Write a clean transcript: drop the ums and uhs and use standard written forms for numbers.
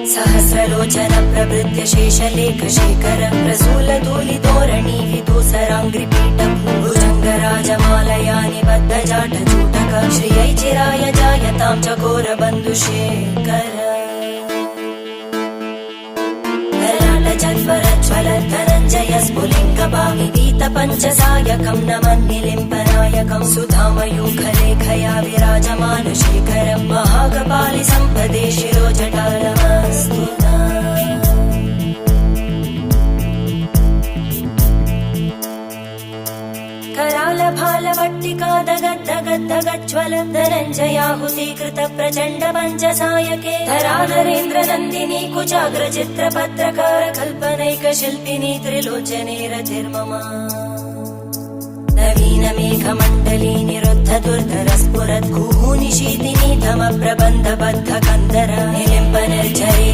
सहस्रलोचन प्रभृत्य शेषलेख शेखर प्रसूलधूलिधोरणी विदूसराङ्घ्रिपीठ भुजङ्गराजमालया निबद्ध जाटचूटक श्रियै चिराय जायतां चकोरबन्धुशेखर धनञ्जय स्फुलिङ्गपाविदीत पञ्चसायकं नमन्निलिम्पनायकं सुधामयूखलेखया विराजमान शेखरं महागपालि सम्पदे शिरोजटालमस्तु करालभालवट्टिका दगद्दगद्दगज्ज्वल धनञ्जयाहुतीकृत प्रचण्ड पञ्चसायके धराधरेन्द्र नन्दिनी कुचाग्रचित्रपत्रकार कल्पनैकशिल्पिनी त्रिलोचने रतिर्मम नवीन मेघमण्डली निरुद्ध दुर्धर स्फुरद् निशीतिनी धम प्रबन्ध बद्ध कन्दर निलिम्ब निर्झरे